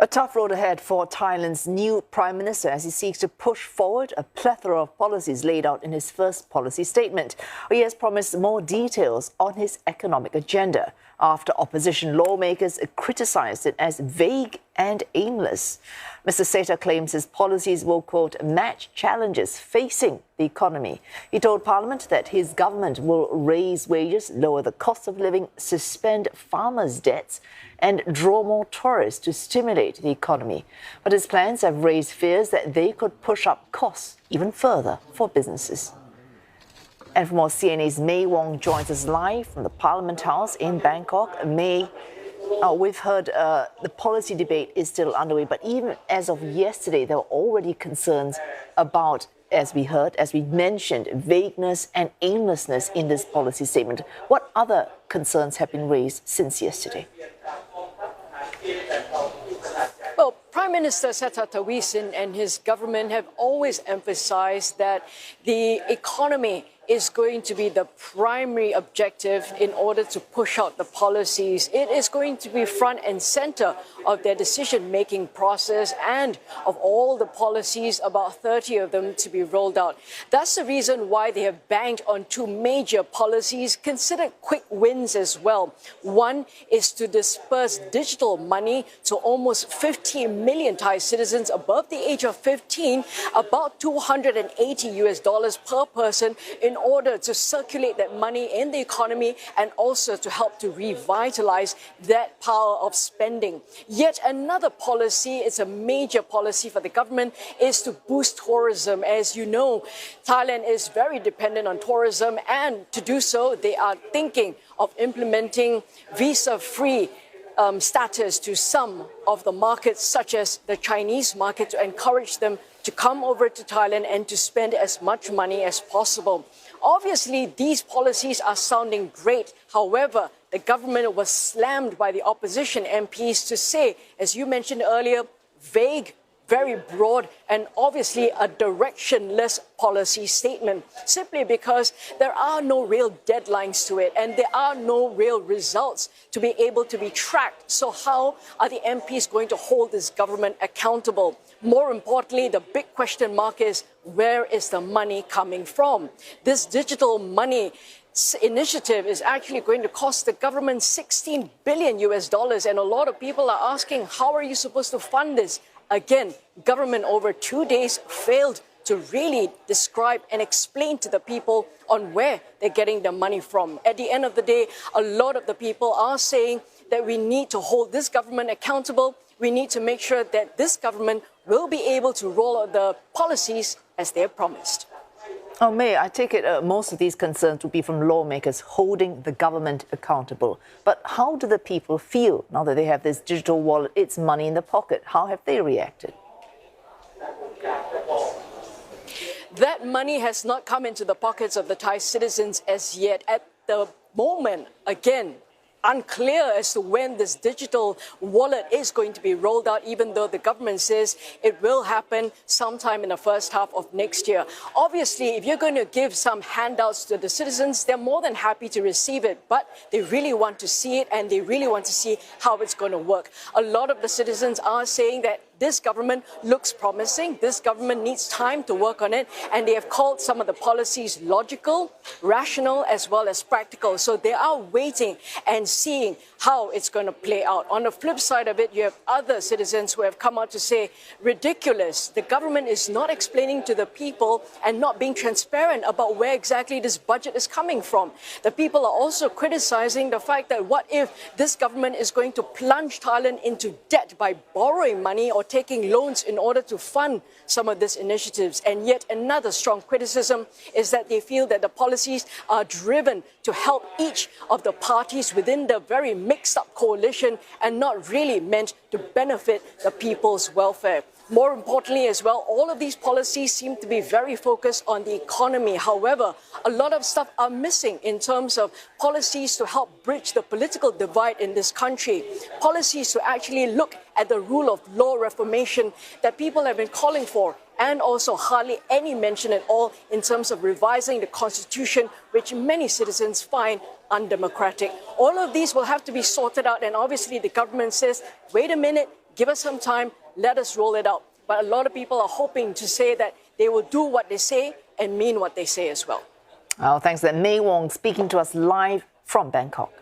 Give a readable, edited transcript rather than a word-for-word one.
A tough road ahead for Thailand's new Prime Minister as he seeks to push forward a plethora of policies laid out in his first policy statement. He has promised more details on his economic agenda after opposition lawmakers criticised it as vague and aimless. Mr. Srettha claims his policies will, quote, match challenges facing the economy. He told Parliament that his government will raise wages, lower the cost of living, suspend farmers' debts and draw more tourists to stimulate the economy. But his plans have raised fears that they could push up costs even further for businesses. And for more, CNA's May Wong joins us live from the Parliament House in Bangkok. May, we've heard the policy debate is still underway, but even as of yesterday, there were already concerns about, as we mentioned, vagueness and aimlessness in this policy statement. What other concerns have been raised since yesterday? Well, Prime Minister Srettha Thavisin and his government have always emphasized that the economy is going to be the primary objective in order to push out the policies. It is going to be front and center of their decision-making process and of all the policies, about 30 of them to be rolled out. That's the reason why they have banked on two major policies considered quick wins as well. One is to disperse digital money to almost 50 million Thai citizens above the age of 15, about $280 per person, in order to circulate that money in the economy and also to help to revitalize that power of spending. Yet another policy, it's a major policy for the government, is to boost tourism. As you know, Thailand is very dependent on tourism, and to do so, they are thinking of implementing visa-free status to some of the markets, such as the Chinese market, to encourage them to come over to Thailand and to spend as much money as possible. Obviously, these policies are sounding great. However, the government was slammed by the opposition MPs to say, as you mentioned earlier, vague, very broad, and obviously a directionless policy statement, simply because there are no real deadlines to it and there are no real results to be able to be tracked. So how are the MPs going to hold this government accountable? More importantly, the big question mark is, where is the money coming from? This digital money initiative is actually going to cost the government $16 billion, and a lot of people are asking, how are you supposed to fund this? Again, government over 2 days failed to really describe and explain to the people on where they're getting the money from. At the end of the day, a lot of the people are saying that we need to hold this government accountable. We need to make sure that this government will be able to roll out the policies as they have promised. Oh, May, I take it most of these concerns would be from lawmakers holding the government accountable. But how do the people feel now that they have this digital wallet, it's money in the pocket? How have they reacted? That money has not come into the pockets of the Thai citizens as yet. At the moment, again, unclear as to when this digital wallet is going to be rolled out, even though the government says it will happen sometime in the first half of next year. Obviously, if you're going to give some handouts to the citizens, they're more than happy to receive it, but they really want to see it and they really want to see how it's going to work. A lot of the citizens are saying that this government looks promising. This government needs time to work on it, and they have called some of the policies logical, rational, as well as practical. So they are waiting and seeing how it's going to play out. On the flip side of it, you have other citizens who have come out to say, ridiculous. The government is not explaining to the people and not being transparent about where exactly this budget is coming from. The people are also criticizing the fact that what if this government is going to plunge Thailand into debt by borrowing money or taking loans in order to fund some of these initiatives. And yet another strong criticism is that they feel that the policies are driven to help each of the parties within the very mixed up coalition and not really meant to benefit the people's welfare. More importantly as well, all of these policies seem to be very focused on the economy. However, a lot of stuff are missing in terms of policies to help bridge the political divide in this country, policies to actually look at the rule of law reformation that people have been calling for, and also hardly any mention at all in terms of revising the constitution, which many citizens find undemocratic. All of these will have to be sorted out, and obviously the government says, wait a minute, give us some time, let us roll it out. But a lot of people are hoping to say that they will do what they say and mean what they say as well. Oh, thanks. May Wong speaking to us live from Bangkok.